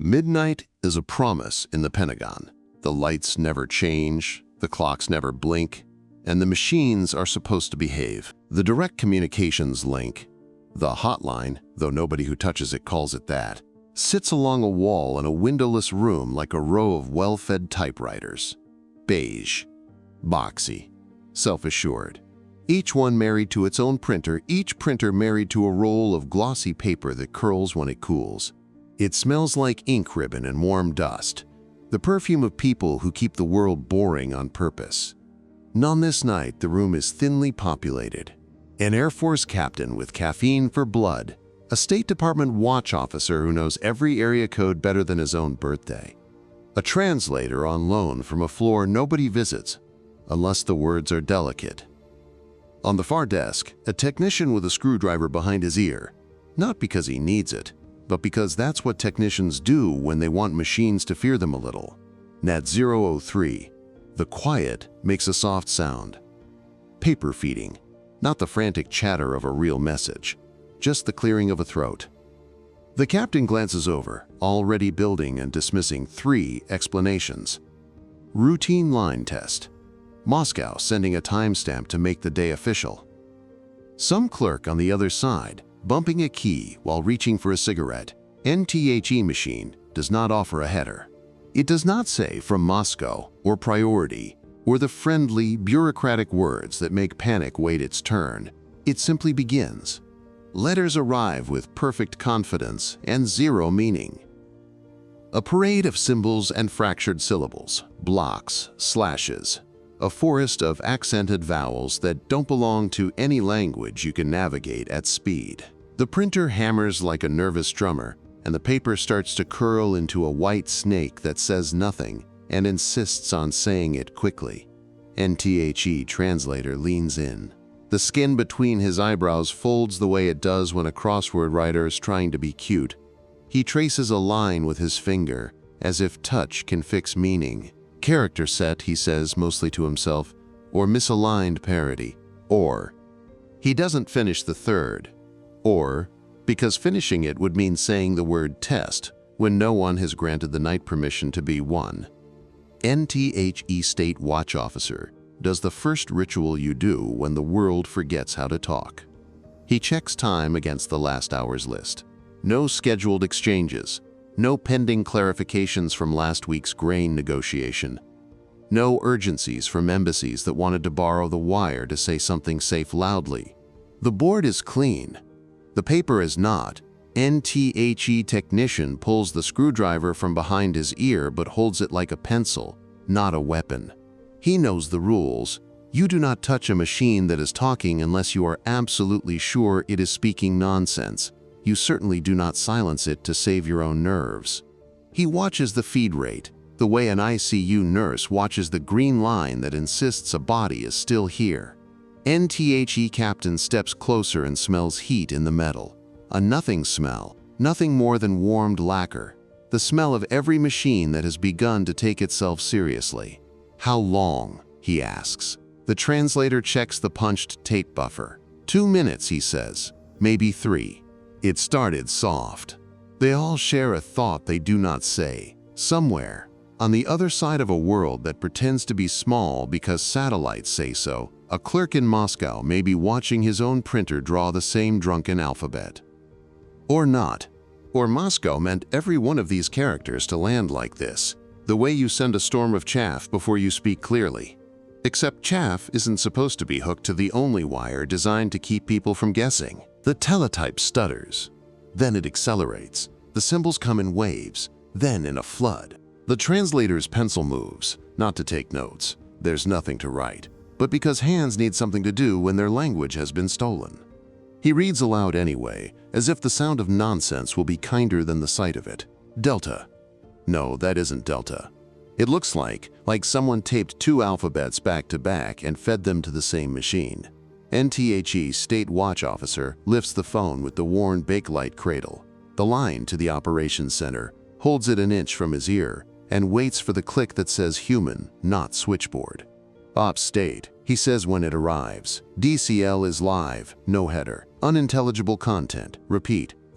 Midnight is a promise in the Pentagon. The lights never change, the clocks never blink, and the machines are supposed to behave. The direct communications link, the hotline, though nobody who touches it calls it that, sits along a wall in a windowless room like a row of well-fed typewriters. Beige, boxy, self-assured. Each one married to its own printer, each printer married to a roll of glossy paper that curls when it cools. It smells like ink ribbon and warm dust, the perfume of people who keep the world boring on purpose. On this night, the room is thinly populated. An Air Force captain with caffeine for blood, a State Department watch officer who knows every area code better than his own birthday, a translator on loan from a floor nobody visits, unless the words are delicate. On the far desk, a technician with a screwdriver behind his ear, not because he needs it, but because that's what technicians do when they want machines to fear them a little. Nat 003. The quiet makes a soft sound. Paper feeding, not the frantic chatter of a real message, just the clearing of a throat. The captain glances over, already building and dismissing 3 explanations. Routine line test. Moscow sending a timestamp to make the day official. Some clerk on the other side, bumping a key while reaching for a cigarette. NTHE machine does not offer a header. It does not say from Moscow or priority or the friendly, bureaucratic words that make panic wait its turn. It simply begins. Letters arrive with perfect confidence and zero meaning. A parade of symbols and fractured syllables, blocks, slashes, a forest of accented vowels that don't belong to any language you can navigate at speed. The printer hammers like a nervous drummer, and the paper starts to curl into a white snake that says nothing and insists on saying it quickly. NTHE translator leans in. The skin between his eyebrows folds the way it does when a crossword writer is trying to be cute. He traces a line with his finger, as if touch can fix meaning. Character set, he says mostly to himself, or misaligned parody, or. He doesn't finish the third, or, because finishing it would mean saying the word test when no one has granted the night permission to be one. NTHE State Watch Officer does the first ritual you do when the world forgets how to talk. He checks time against the last hour's list. No scheduled exchanges. No pending clarifications from last week's grain negotiation. No urgencies from embassies that wanted to borrow the wire to say something safe loudly. The board is clean. The paper is not. NTHE technician pulls the screwdriver from behind his ear but holds it like a pencil, not a weapon. He knows the rules. You do not touch a machine that is talking unless you are absolutely sure it is speaking nonsense. You certainly do not silence it to save your own nerves. He watches the feed rate, the way an ICU nurse watches the green line that insists a body is still here. NTHE captain steps closer and smells heat in the metal. A nothing smell, nothing more than warmed lacquer. The smell of every machine that has begun to take itself seriously. How long? He asks. The translator checks the punched tape buffer. 2 minutes, he says. Maybe 3. It started soft. They all share a thought they do not say. Somewhere, on the other side of a world that pretends to be small because satellites say so, a clerk in Moscow may be watching his own printer draw the same drunken alphabet. Or not. Or Moscow meant every one of these characters to land like this, the way you send a storm of chaff before you speak clearly. Except chaff isn't supposed to be hooked to the only wire designed to keep people from guessing. The teletype stutters. Then it accelerates. The symbols come in waves, then in a flood. The translator's pencil moves, not to take notes. There's nothing to write, but because hands need something to do when their language has been stolen. He reads aloud anyway, as if the sound of nonsense will be kinder than the sight of it. Delta. No, that isn't delta. It looks like someone taped 2 alphabets back to back and fed them to the same machine. NTHE State Watch Officer lifts the phone with the worn Bakelite cradle. The line to the operations center, holds it an inch from his ear, and waits for the click that says human, not switchboard. Ops State, he says when it arrives. DCL is live, no header. Unintelligible content. Repeat,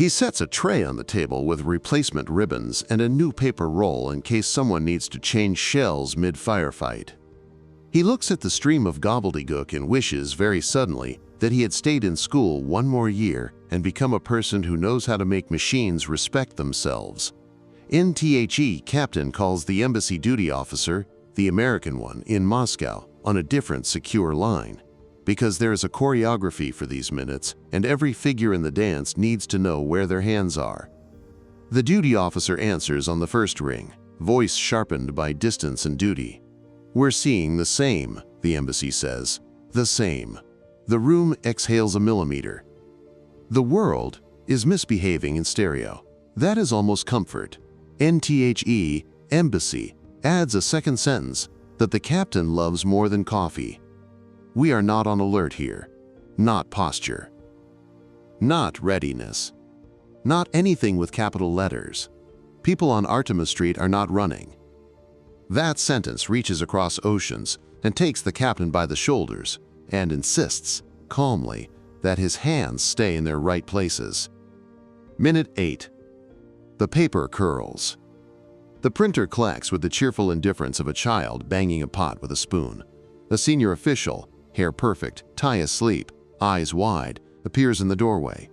He sets a tray on the table with replacement ribbons and a new paper roll in case someone needs to change shells mid-firefight. He looks at the stream of gobbledygook and wishes very suddenly that he had stayed in school one more year and become a person who knows how to make machines respect themselves. NTHE captain calls the embassy duty officer, the American one, in Moscow on a different secure line, because there is a choreography for these minutes and every figure in the dance needs to know where their hands are. The duty officer answers on the first ring, voice sharpened by distance and duty. "We're seeing the same," the embassy says. "The same." The room exhales a millimeter. The world is misbehaving in stereo. That is almost comfort. NTHE, embassy, adds a second sentence that the captain loves more than coffee. We are not on alert here. Not posture. Not readiness. Not anything with capital letters. People on Artemis Street are not running. That sentence reaches across oceans and takes the captain by the shoulders and insists, calmly, that his hands stay in their right places. Minute 8. The paper curls. The printer clacks with the cheerful indifference of a child banging a pot with a spoon. A senior official, hair perfect, tie asleep, eyes wide, appears in the doorway.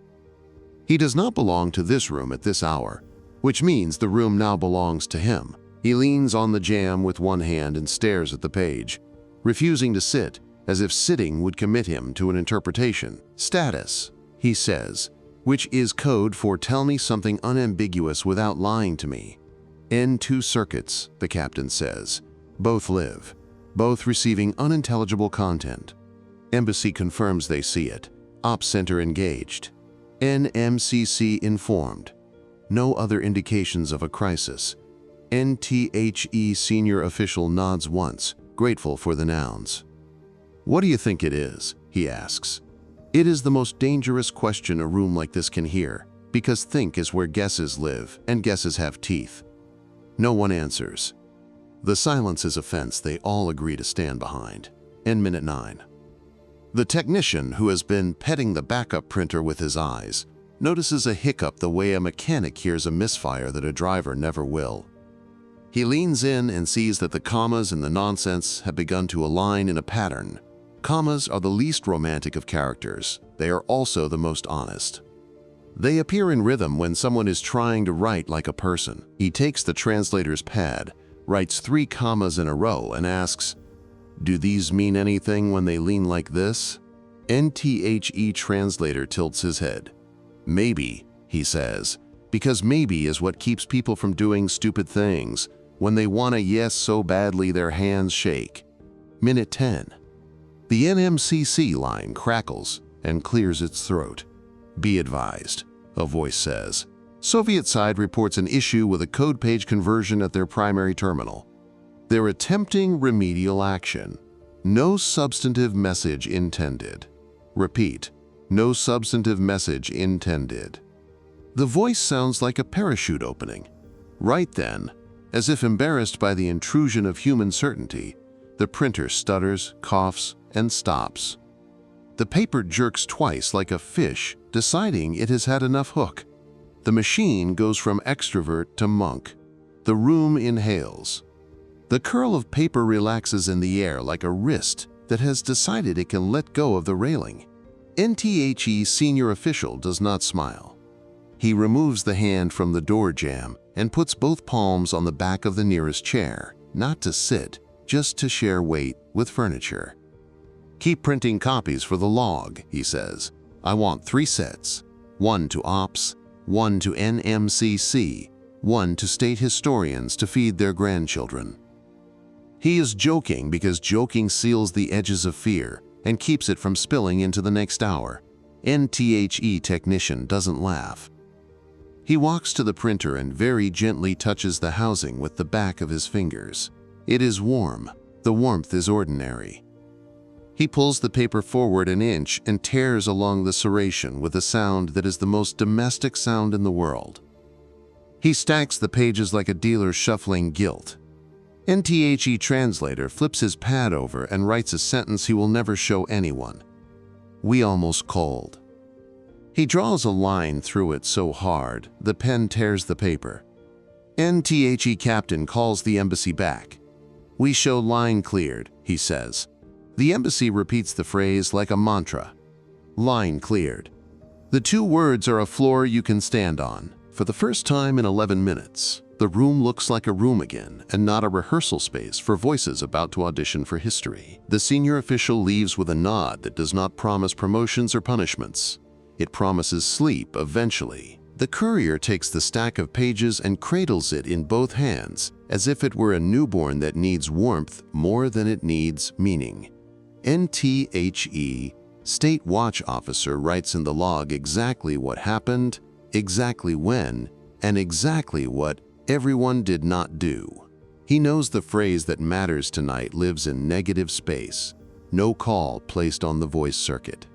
He does not belong to this room at this hour, which means the room now belongs to him. He leans on the jamb with one hand and stares at the page, refusing to sit, as if sitting would commit him to an interpretation. Status, he says, which is code for tell me something unambiguous without lying to me. N2 circuits, the captain says. Both live, both receiving unintelligible content. Embassy confirms they see it. Ops center engaged. NMCC informed. No other indications of a crisis. NTHE senior official nods once, grateful for the nouns. What do you think it is? He asks. It is the most dangerous question a room like this can hear, because think is where guesses live, and guesses have teeth. No one answers. The silence is a fence they all agree to stand behind. In minute 9. The technician, who has been petting the backup printer with his eyes, notices a hiccup the way a mechanic hears a misfire that a driver never will. He leans in and sees that the commas in the nonsense have begun to align in a pattern. Commas are the least romantic of characters. They are also the most honest. They appear in rhythm when someone is trying to write like a person. He takes the translator's pad, writes 3 commas in a row, and asks, "Do these mean anything when they lean like this?" NTHE translator tilts his head. "Maybe," he says, because maybe is what keeps people from doing stupid things. When they want a yes so badly their hands shake. Minute 10. The NMCC line crackles and clears its throat. Be advised, a voice says. Soviet side reports an issue with a code page conversion at their primary terminal. They're attempting remedial action. No substantive message intended. Repeat, no substantive message intended. The voice sounds like a parachute opening. Right then, as if embarrassed by the intrusion of human certainty, the printer stutters, coughs, and stops. The paper jerks twice like a fish, deciding it has had enough hook. The machine goes from extrovert to monk. The room inhales. The curl of paper relaxes in the air like a wrist that has decided it can let go of the railing. NTHE senior official does not smile. He removes the hand from the door jamb and puts both palms on the back of the nearest chair, not to sit, just to share weight with furniture. Keep printing copies for the log, he says. I want 3 sets, 1 to ops, 1 to NMCC, 1 to state historians to feed their grandchildren. He is joking because joking seals the edges of fear and keeps it from spilling into the next hour. NTHE technician doesn't laugh. He walks to the printer and very gently touches the housing with the back of his fingers. It is warm. The warmth is ordinary. He pulls the paper forward an inch and tears along the serration with a sound that is the most domestic sound in the world. He stacks the pages like a dealer shuffling gilt. NTHE translator flips his pad over and writes a sentence he will never show anyone. We almost called. He draws a line through it so hard, the pen tears the paper. NTHE captain calls the embassy back. "We show line cleared," he says. The embassy repeats the phrase like a mantra. Line cleared. The two words are a floor you can stand on. For the first time in 11 minutes, the room looks like a room again and not a rehearsal space for voices about to audition for history. The senior official leaves with a nod that does not promise promotions or punishments. It promises sleep eventually. The courier takes the stack of pages and cradles it in both hands, as if it were a newborn that needs warmth more than it needs meaning. NTHE State Watch Officer writes in the log exactly what happened, exactly when, and exactly what everyone did not do. He knows the phrase that matters tonight lives in negative space. No call placed on the voice circuit.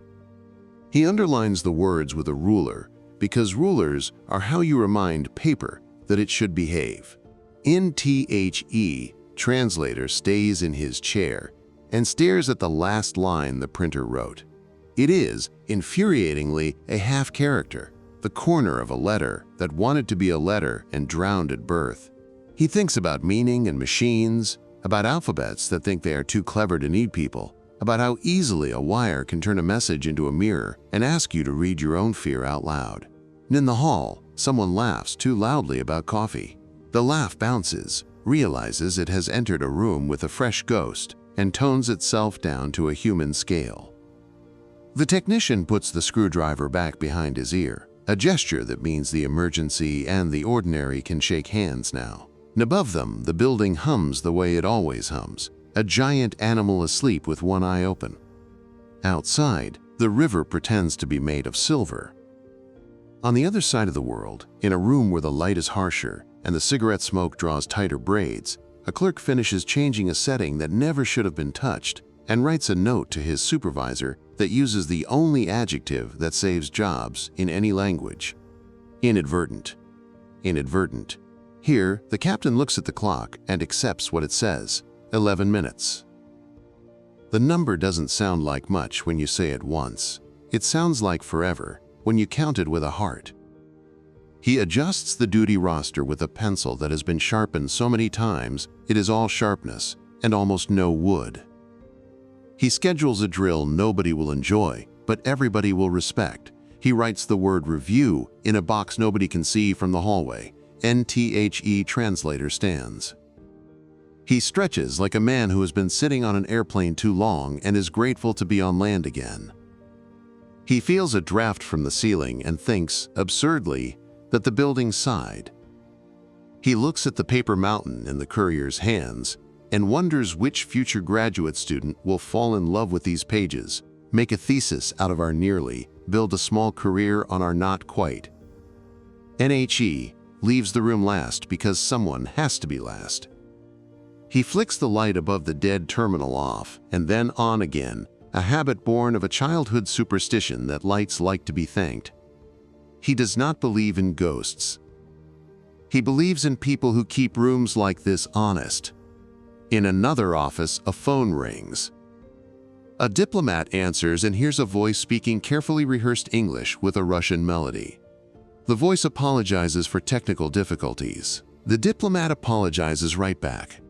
He underlines the words with a ruler because rulers are how you remind paper that it should behave. NTHE translator stays in his chair and stares at the last line the printer wrote. It is, infuriatingly, a half-character, the corner of a letter that wanted to be a letter and drowned at birth. He thinks about meaning and machines, about alphabets that think they are too clever to need people, about how easily a wire can turn a message into a mirror and ask you to read your own fear out loud. And in the hall, someone laughs too loudly about coffee. The laugh bounces, realizes it has entered a room with a fresh ghost, and tones itself down to a human scale. The technician puts the screwdriver back behind his ear, a gesture that means the emergency and the ordinary can shake hands now. And above them, the building hums the way it always hums, a giant animal asleep with one eye open. Outside, the river pretends to be made of silver. On the other side of the world, in a room where the light is harsher and the cigarette smoke draws tighter braids, a clerk finishes changing a setting that never should have been touched and writes a note to his supervisor that uses the only adjective that saves jobs in any language. Inadvertent. Inadvertent. Here, the captain looks at the clock and accepts what it says, 11 minutes. The number doesn't sound like much when you say it once. It sounds like forever when you count it with a heart. He adjusts the duty roster with a pencil that has been sharpened so many times it is all sharpness and almost no wood. He schedules a drill nobody will enjoy, but everybody will respect. He writes the word review in a box nobody can see from the hallway. NTHE translator stands. He stretches like a man who has been sitting on an airplane too long and is grateful to be on land again. He feels a draft from the ceiling and thinks, absurdly, that the building sighed. He looks at the paper mountain in the courier's hands and wonders which future graduate student will fall in love with these pages, make a thesis out of our nearly, build a small career on our not quite. NHE leaves the room last because someone has to be last. He flicks the light above the dead terminal off and then on again, a habit born of a childhood superstition that lights like to be thanked. He does not believe in ghosts. He believes in people who keep rooms like this honest. In another office, a phone rings. A diplomat answers and hears a voice speaking carefully rehearsed English with a Russian melody. The voice apologizes for technical difficulties. The diplomat apologizes right back.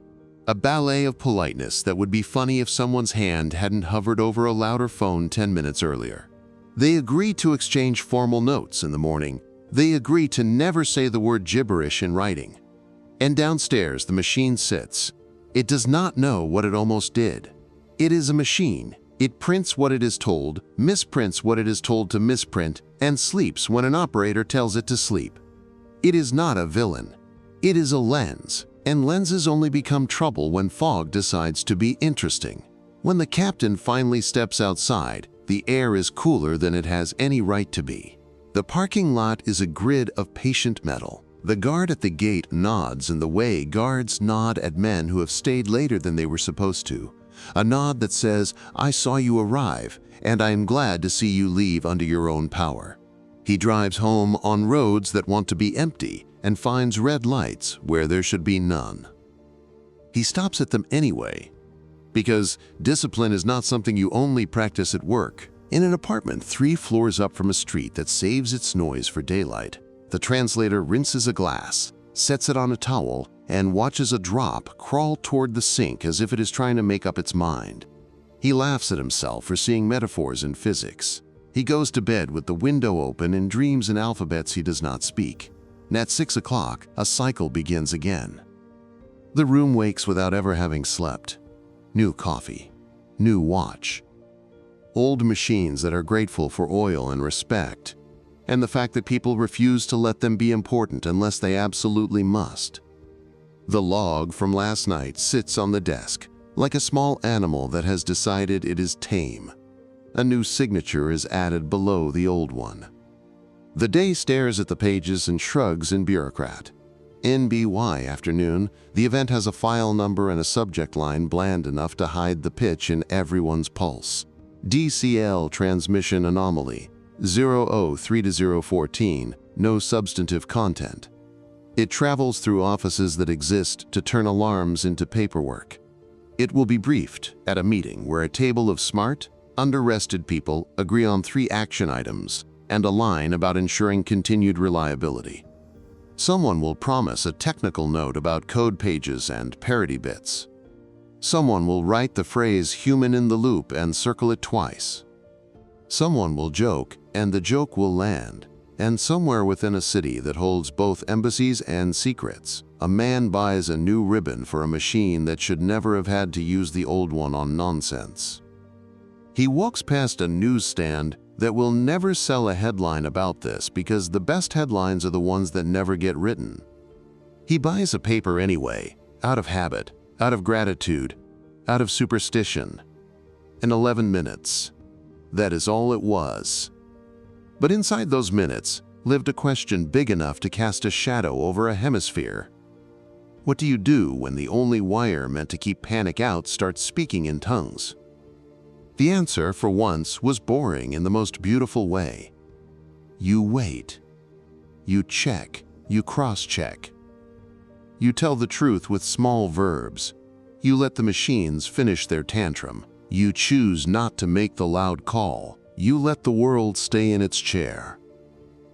A ballet of politeness that would be funny if someone's hand hadn't hovered over a louder phone 10 minutes earlier. They agree to exchange formal notes in the morning. They agree to never say the word gibberish in writing. And downstairs, the machine sits. It does not know what it almost did. It is a machine. It prints what it is told, misprints what it is told to misprint, and sleeps when an operator tells it to sleep. It is not a villain. It is a lens, and lenses only become trouble when fog decides to be interesting. When the captain finally steps outside, the air is cooler than it has any right to be. The parking lot is a grid of patient metal. The guard at the gate nods in the way guards nod at men who have stayed later than they were supposed to. A nod that says, "I saw you arrive, and I am glad to see you leave under your own power." He drives home on roads that want to be empty and finds red lights where there should be none. He stops at them anyway, because discipline is not something you only practice at work. In an apartment 3 floors up from a street that saves its noise for daylight, the translator rinses a glass, sets it on a towel, and watches a drop crawl toward the sink as if it is trying to make up its mind. He laughs at himself for seeing metaphors in physics. He goes to bed with the window open and dreams in alphabets he does not speak. And at 6 o'clock, a cycle begins again. The room wakes without ever having slept. New coffee. New watch. Old machines that are grateful for oil and respect, and the fact that people refuse to let them be important unless they absolutely must. The log from last night sits on the desk, like a small animal that has decided it is tame. A new signature is added below the old one. The day stares at the pages and shrugs in bureaucrat. NBY afternoon, the event has a file number and a subject line bland enough to hide the pitch in everyone's pulse. DCL transmission anomaly, 003-014, no substantive content. It travels through offices that exist to turn alarms into paperwork. It will be briefed at a meeting where a table of smart, under-rested people agree on 3 action items and a line about ensuring continued reliability. Someone will promise a technical note about code pages and parity bits. Someone will write the phrase "human in the loop" and circle it twice. Someone will joke, and the joke will land. And somewhere within a city that holds both embassies and secrets, a man buys a new ribbon for a machine that should never have had to use the old one on nonsense. He walks past a newsstand that will never sell a headline about this because the best headlines are the ones that never get written. He buys a paper anyway, out of habit, out of gratitude, out of superstition. In 11 minutes. That is all it was. But inside those minutes lived a question big enough to cast a shadow over a hemisphere. What do you do when the only wire meant to keep panic out starts speaking in tongues? The answer, for once, was boring in the most beautiful way. You wait. You check. You cross-check. You tell the truth with small verbs. You let the machines finish their tantrum. You choose not to make the loud call. You let the world stay in its chair.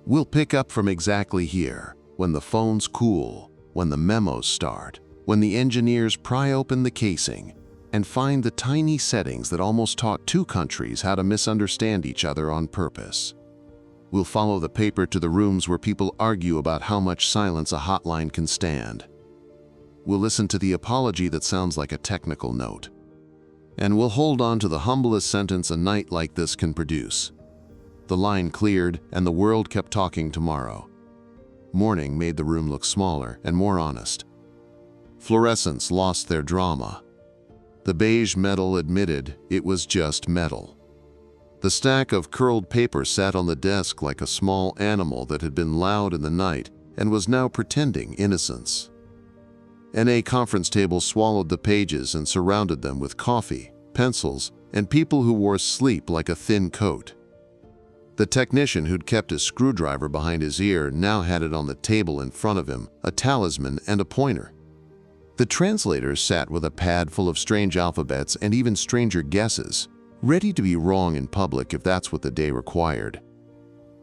We'll pick up from exactly here, when the phones cool, when the memos start, when the engineers pry open the casing and find the tiny settings that almost taught 2 countries how to misunderstand each other on purpose. We'll follow the paper to the rooms where people argue about how much silence a hotline can stand. We'll listen to the apology that sounds like a technical note. And we'll hold on to the humblest sentence a night like this can produce. The line cleared, and the world kept talking tomorrow. Morning made the room look smaller and more honest. Fluorescents lost their drama. The beige metal admitted it was just metal. The stack of curled paper sat on the desk like a small animal that had been loud in the night and was now pretending innocence. A conference table swallowed the pages and surrounded them with coffee, pencils, and people who wore sleep like a thin coat. The technician who'd kept his screwdriver behind his ear now had it on the table in front of him, a talisman and a pointer. The translator sat with a pad full of strange alphabets and even stranger guesses, ready to be wrong in public if that's what the day required.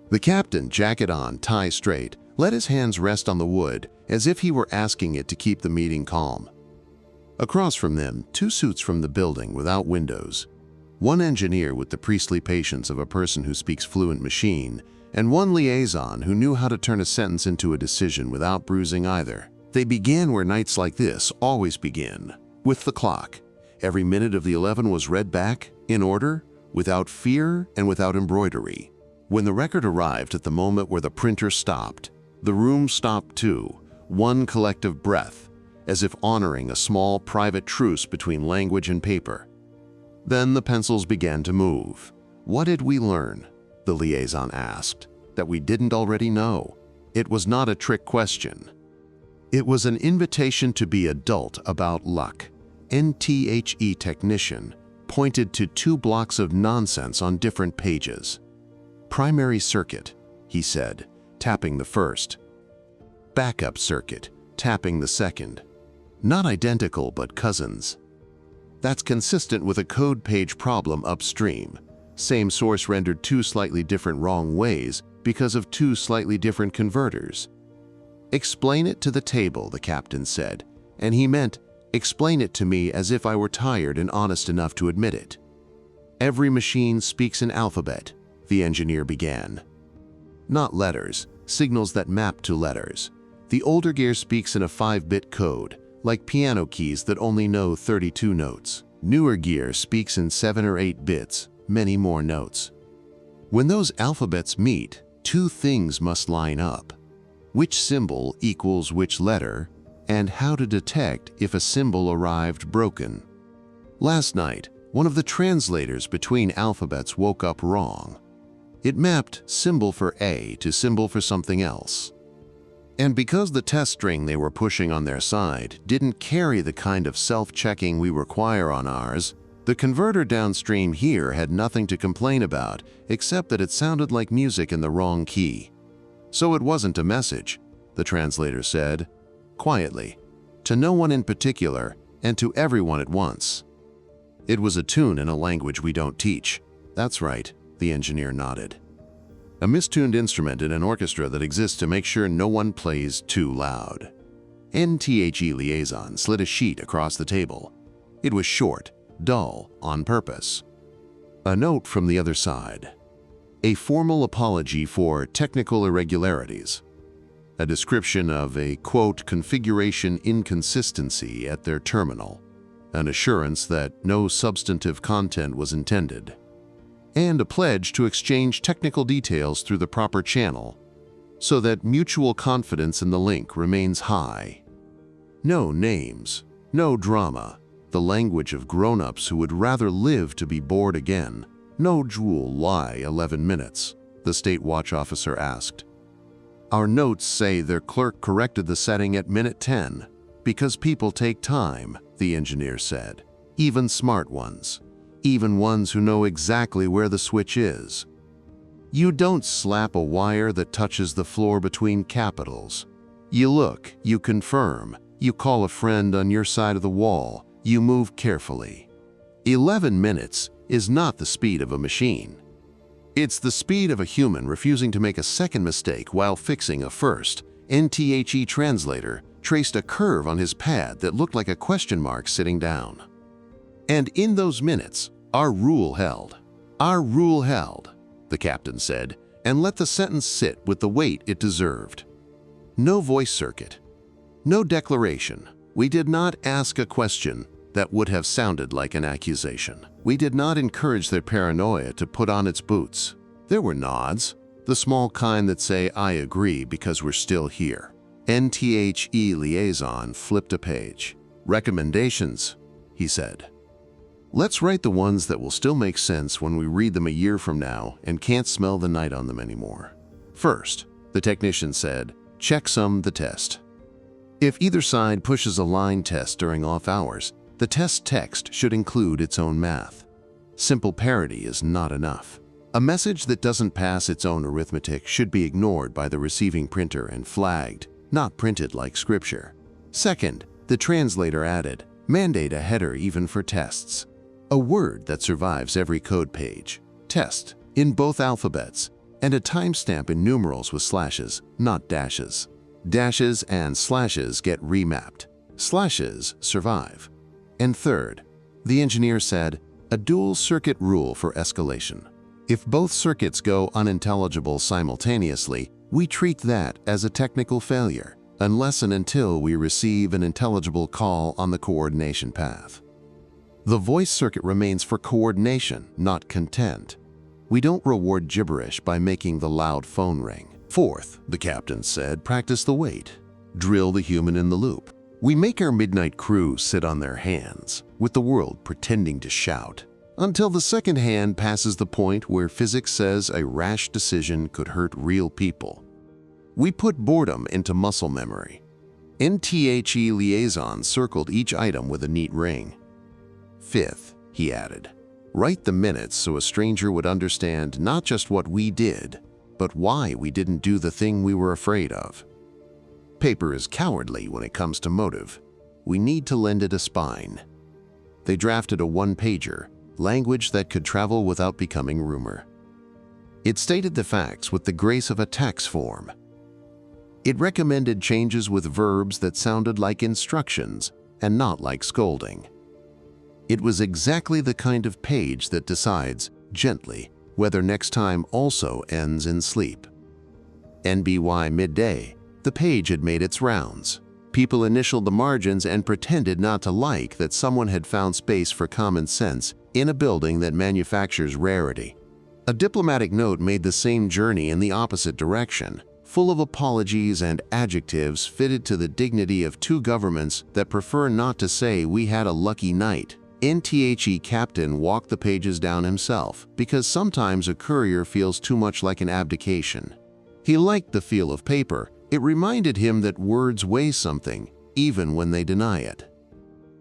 The captain, jacket on, tie straight, let his hands rest on the wood as if he were asking it to keep the meeting calm. Across from them, 2 suits from the building without windows. One engineer with the priestly patience of a person who speaks fluent machine, and one liaison who knew how to turn a sentence into a decision without bruising either. They began where nights like this always begin, with the clock. Every minute of the 11 was read back, in order, without fear and without embroidery. When the record arrived at the moment where the printer stopped, the room stopped too, one collective breath, as if honoring a small private truce between language and paper. Then the pencils began to move. What did we learn? The liaison asked. That we didn't already know. It was not a trick question. It was an invitation to be adult about luck. NTHE technician pointed to 2 blocks of nonsense on different pages. Primary circuit, he said, tapping the first. Backup circuit, tapping the second. Not identical, but cousins. That's consistent with a code page problem upstream. Same source rendered two slightly different wrong ways because of two slightly different converters. Explain it to the table, the captain said, and he meant explain it to me as if I were tired and honest enough to admit it. Every machine speaks an alphabet, the engineer began. Not letters, signals that map to letters. The older gear speaks in a 5-bit code, like piano keys that only know 32 notes. Newer gear speaks in 7 or 8 bits, many more notes. When those alphabets meet, two things must line up: which symbol equals which letter, and how to detect if a symbol arrived broken. Last night, one of the translators between alphabets woke up wrong. It mapped symbol for A to symbol for something else. And because the test string they were pushing on their side didn't carry the kind of self-checking we require on ours, the converter downstream here had nothing to complain about except that it sounded like music in the wrong key. So it wasn't a message, the translator said, quietly, to no one in particular and to everyone at once. It was a tune in a language we don't teach. That's right, the engineer nodded. A mistuned instrument in an orchestra that exists to make sure no one plays too loud. NTHE Liaison slid a sheet across the table. It was short, dull, on purpose. A note from the other side. A formal apology for technical irregularities. A description of a, quote, configuration inconsistency at their terminal. An assurance that no substantive content was intended. And a pledge to exchange technical details through the proper channel so that mutual confidence in the link remains high. No names, no drama, the language of grown-ups who would rather live to be bored again. No jewel lie 11 minutes, the state watch officer asked. Our notes say their clerk corrected the setting at minute 10 because people take time, the engineer said, even smart ones. Even ones who know exactly where the switch is. You don't slap a wire that touches the floor between capitals. You look, you confirm, you call a friend on your side of the wall, you move carefully. 11 minutes is not the speed of a machine. It's the speed of a human refusing to make a second mistake while fixing a first. NTHE translator traced a curve on his pad that looked like a question mark sitting down. And in those minutes, our rule held. Our rule held, the captain said, and let the sentence sit with the weight it deserved. No voice circuit. No declaration. We did not ask a question that would have sounded like an accusation. We did not encourage their paranoia to put on its boots. There were nods, the small kind that say, I agree because we're still here. NTHE Liaison flipped a page. Recommendations, he said. Let's write the ones that will still make sense when we read them a year from now and can't smell the night on them anymore. First, the technician said, checksum the test. If either side pushes a line test during off hours, the test text should include its own math. Simple parity is not enough. A message that doesn't pass its own arithmetic should be ignored by the receiving printer and flagged, not printed like scripture. Second, the translator added, mandate a header even for tests. A word that survives every code page, test, in both alphabets, and a timestamp in numerals with slashes, not dashes. Dashes and slashes get remapped. Slashes survive. And third, the engineer said, a dual circuit rule for escalation. If both circuits go unintelligible simultaneously, we treat that as a technical failure, unless and until we receive an intelligible call on the coordination path. The voice circuit remains for coordination, not content. We don't reward gibberish by making the loud phone ring. Fourth, the captain said, practice the wait. Drill the human in the loop. We make our midnight crew sit on their hands, with the world pretending to shout, until the second hand passes the point where physics says a rash decision could hurt real people. We put boredom into muscle memory. NTHE Liaison circled each item with a neat ring. Fifth, he added, write the minutes so a stranger would understand not just what we did, but why we didn't do the thing we were afraid of. Paper is cowardly when it comes to motive. We need to lend it a spine. They drafted a one-pager, language that could travel without becoming rumor. It stated the facts with the grace of a tax form. It recommended changes with verbs that sounded like instructions and not like scolding. It was exactly the kind of page that decides, gently, whether next time also ends in sleep. NBY midday, the page had made its rounds. People initialed the margins and pretended not to like that someone had found space for common sense in a building that manufactures rarity. A diplomatic note made the same journey in the opposite direction, full of apologies and adjectives fitted to the dignity of two governments that prefer not to say we had a lucky night. NTHE captain walked the pages down himself because sometimes a courier feels too much like an abdication. He liked the feel of paper. It reminded him that words weigh something, even when they deny it.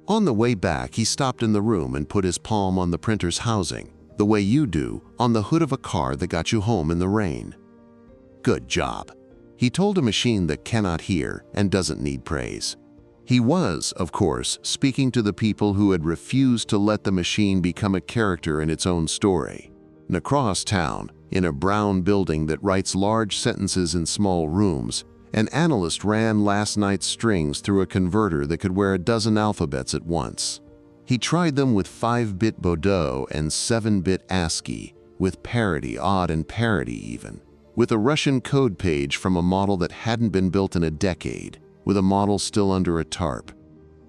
On the way back, he stopped in the room and put his palm on the printer's housing, the way you do on the hood of a car that got you home in the rain. Good job, he told a machine that cannot hear and doesn't need praise. He was, of course, speaking to the people who had refused to let the machine become a character in its own story. And across town, in a brown building that writes large sentences in small rooms, an analyst ran last night's strings through a converter that could wear a dozen alphabets at once. He tried them with 5-bit Baudot and 7-bit ASCII, with parity, odd and parity even, with a Russian code page from a model that hadn't been built in a decade, with a model still under a tarp.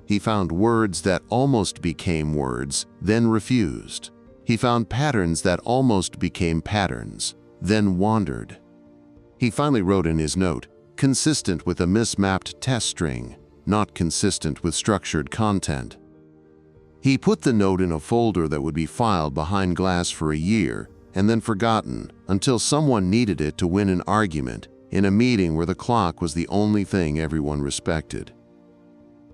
He found words that almost became words, then refused. He found patterns that almost became patterns, then wandered. He finally wrote in his note, consistent with a mismapped test string, not consistent with structured content. He put the note in a folder that would be filed behind glass for a year and then forgotten until someone needed it to win an argument in a meeting where the clock was the only thing everyone respected.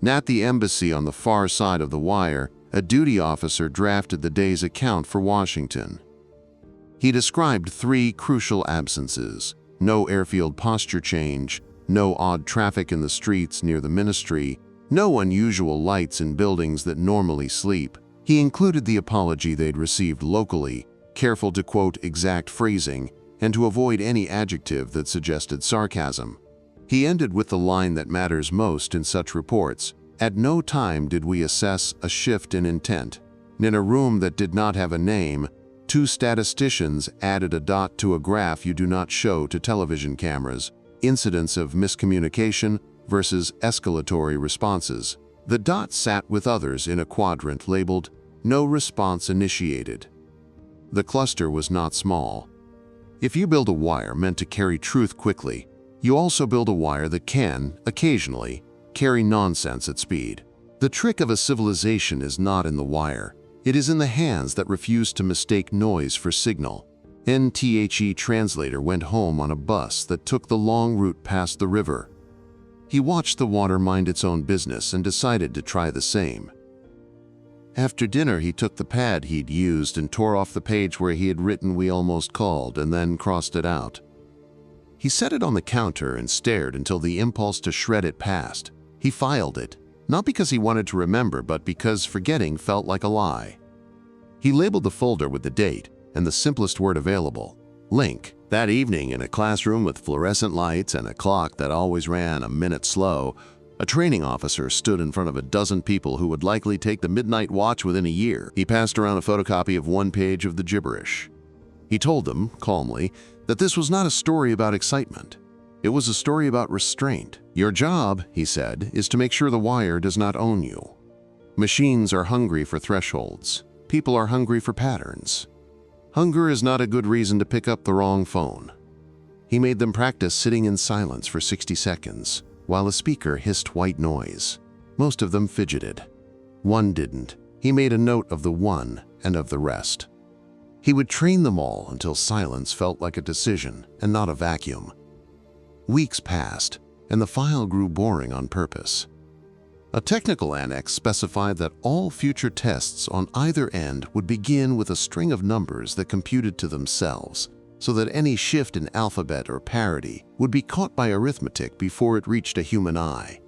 At the embassy on the far side of the wire, a duty officer drafted the day's account for Washington. He described 3 crucial absences: no airfield posture change, no odd traffic in the streets near the ministry, no unusual lights in buildings that normally sleep. He included the apology they'd received locally, careful to quote exact phrasing, and to avoid any adjective that suggested sarcasm. He ended with the line that matters most in such reports: at no time did we assess a shift in intent. In a room that did not have a name, 2 statisticians added a dot to a graph you do not show to television cameras, incidents of miscommunication versus escalatory responses. The dot sat with others in a quadrant labeled "No response initiated." The cluster was not small. If you build a wire meant to carry truth quickly, you also build a wire that can, occasionally, carry nonsense at speed. The trick of a civilization is not in the wire. It is in the hands that refuse to mistake noise for signal. NTHE translator went home on a bus that took the long route past the river. He watched the water mind its own business and decided to try the same. After dinner, he took the pad he'd used and tore off the page where he had written "we almost called" and then crossed it out. He set it on the counter and stared until the impulse to shred it passed. He filed it, not because he wanted to remember, but because forgetting felt like a lie. He labeled the folder with the date and the simplest word available: link. That evening, in a classroom with fluorescent lights and a clock that always ran a minute slow, a training officer stood in front of a dozen people who would likely take the midnight watch within a year. He passed around a photocopy of 1 page of the Gibberish. He told them, calmly, that this was not a story about excitement. It was a story about restraint. Your job, he said, is to make sure the wire does not own you. Machines are hungry for thresholds. People are hungry for patterns. Hunger is not a good reason to pick up the wrong phone. He made them practice sitting in silence for 60 seconds, while a speaker hissed white noise. Most of them fidgeted. One didn't. He made a note of the one and of the rest. He would train them all until silence felt like a decision and not a vacuum. Weeks passed, and the file grew boring on purpose. A technical annex specified that all future tests on either end would begin with a string of numbers that computed to themselves, so that any shift in alphabet or parity would be caught by arithmetic before it reached a human eye.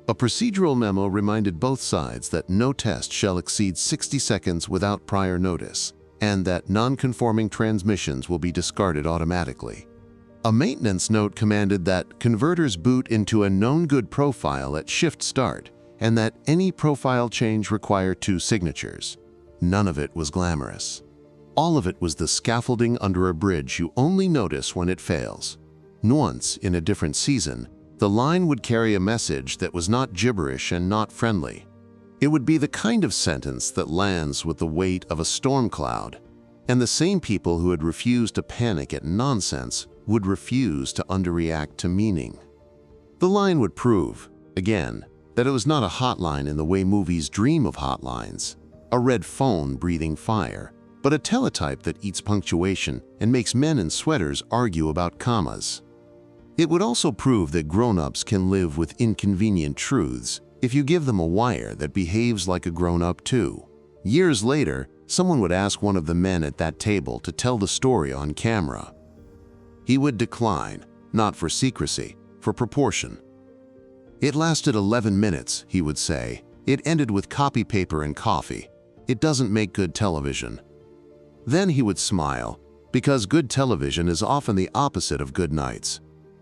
A procedural memo reminded both sides that no test shall exceed 60 seconds without prior notice, and that non-conforming transmissions will be discarded automatically. A maintenance note commanded that converters boot into a known good profile at shift start, and that any profile change require 2 signatures. None of it was glamorous. All of it was the scaffolding under a bridge you only notice when it fails. Once, in a different season, the line would carry a message that was not gibberish and not friendly. It would be the kind of sentence that lands with the weight of a storm cloud, and the same people who had refused to panic at nonsense would refuse to underreact to meaning. The line would prove, again, that it was not a hotline in the way movies dream of hotlines, a red phone breathing fire, but a teletype that eats punctuation and makes men in sweaters argue about commas. It would also prove that grown-ups can live with inconvenient truths if you give them a wire that behaves like a grown-up too. Years later, someone would ask one of the men at that table to tell the story on camera. He would decline, not for secrecy, for proportion. "It lasted 11 minutes, he would say. "It ended with copy paper and coffee. It doesn't make good television." Then he would smile, because good television is often the opposite of good nights.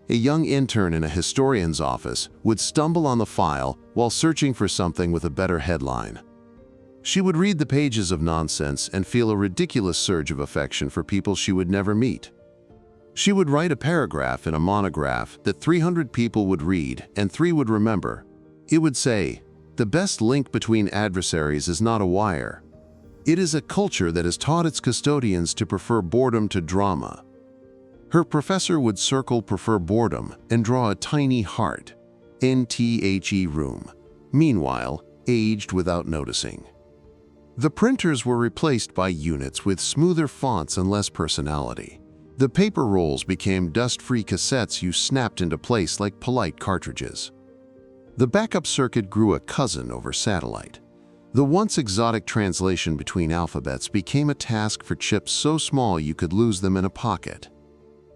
A young intern in a historian's office would stumble on the file while searching for something with a better headline. She would read the pages of nonsense and feel a ridiculous surge of affection for people she would never meet. She would write a paragraph in a monograph that 300 people would read and 3 would remember. It would say, "The best link between adversaries is not a wire. It is a culture that has taught its custodians to prefer boredom to drama." Her professor would circle "prefer boredom" and draw a tiny heart, NTHE room, meanwhile aged without noticing. The printers were replaced by units with smoother fonts and less personality. The paper rolls became dust-free cassettes you snapped into place like polite cartridges. The backup circuit grew a cousin over satellite. The once exotic translation between alphabets became a task for chips so small you could lose them in a pocket.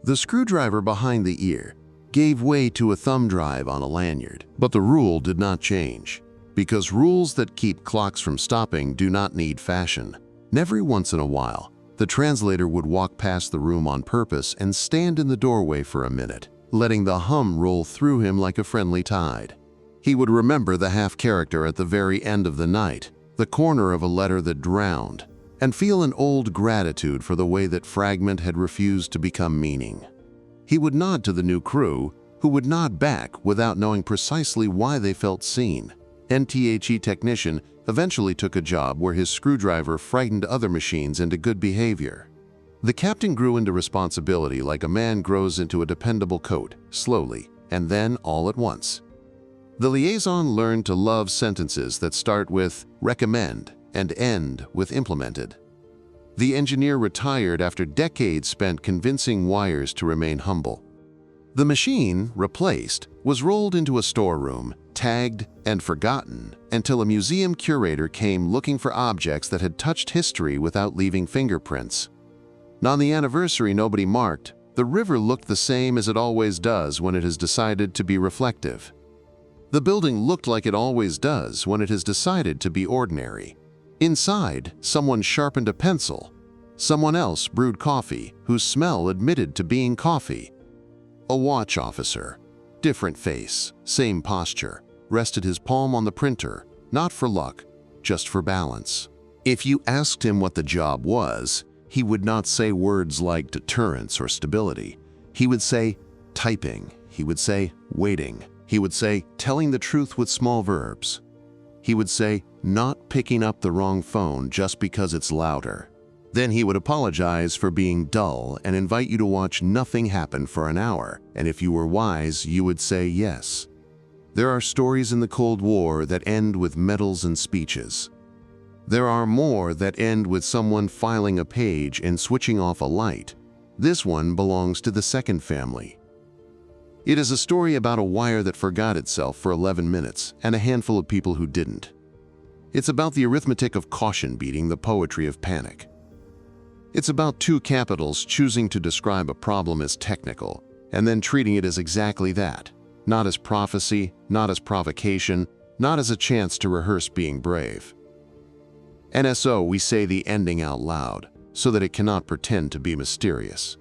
The screwdriver behind the ear gave way to a thumb drive on a lanyard, but the rule did not change, because rules that keep clocks from stopping do not need fashion. Every once in a while, the translator would walk past the room on purpose and stand in the doorway for a minute, letting the hum roll through him like a friendly tide. He would remember the half character at the very end of the night, the corner of a letter that drowned, and feel an old gratitude for the way that fragment had refused to become meaning. He would nod to the new crew, who would nod back without knowing precisely why they felt seen. NTHE technician eventually took a job where his screwdriver frightened other machines into good behavior. The captain grew into responsibility like a man grows into a dependable coat, slowly, and then all at once. The liaison learned to love sentences that start with recommend and end with implemented. The engineer retired after decades spent convincing wires to remain humble. The machine, replaced, was rolled into a storeroom, tagged and forgotten until a museum curator came looking for objects that had touched history without leaving fingerprints. On the anniversary nobody marked, the river looked the same as it always does when it has decided to be reflective. The building looked like it always does when it has decided to be ordinary. Inside, someone sharpened a pencil. Someone else brewed coffee, whose smell admitted to being coffee. A watch officer, different face, same posture, rested his palm on the printer, not for luck, just for balance. If you asked him what the job was, he would not say words like deterrence or stability. He would say typing. He would say waiting. He would say telling the truth with small verbs. He would say not picking up the wrong phone just because it's louder. Then he would apologize for being dull and invite you to watch nothing happen for an hour, and if you were wise, you would say yes. There are stories in the Cold War that end with medals and speeches. There are more that end with someone filing a page and switching off a light. This one belongs to the second family. It is a story about a wire that forgot itself for 11 minutes and a handful of people who didn't. It's about the arithmetic of caution beating the poetry of panic. It's about two capitals choosing to describe a problem as technical and then treating it as exactly that, Not as prophecy, not as provocation, not as a chance to rehearse being brave. NSO, we say the ending out loud, so that it cannot pretend to be mysterious.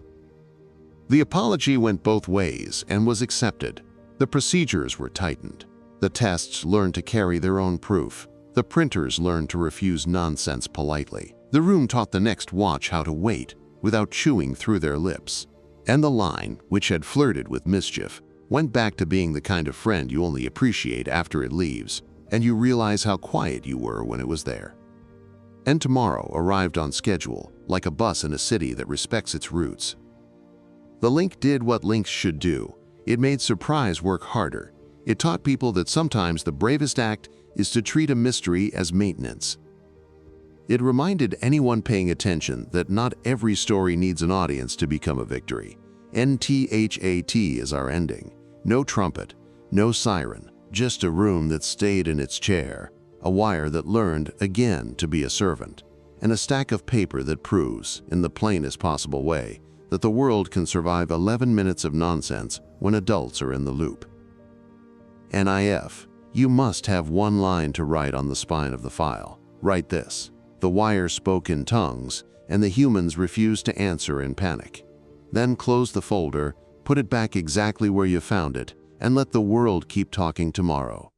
The apology went both ways and was accepted. The procedures were tightened. The tests learned to carry their own proof. The printers learned to refuse nonsense politely. The room taught the next watch how to wait without chewing through their lips. And the line, which had flirted with mischief, went back to being the kind of friend you only appreciate after it leaves, and you realize how quiet you were when it was there. And tomorrow arrived on schedule, like a bus in a city that respects its roots. The link did what links should do. It made surprise work harder. It taught people that sometimes the bravest act is to treat a mystery as maintenance. It reminded anyone paying attention that not every story needs an audience to become a victory. NTHAT is our ending. No trumpet, no siren, just a room that stayed in its chair, a wire that learned again to be a servant, and a stack of paper that proves, in the plainest possible way, that the world can survive 11 minutes of nonsense when adults are in the loop. NIF, you must have one line to write on the spine of the file. Write this. The wire spoke in tongues, and the humans refused to answer in panic. Then close the folder, put it back exactly where you found it, and let the world keep talking tomorrow.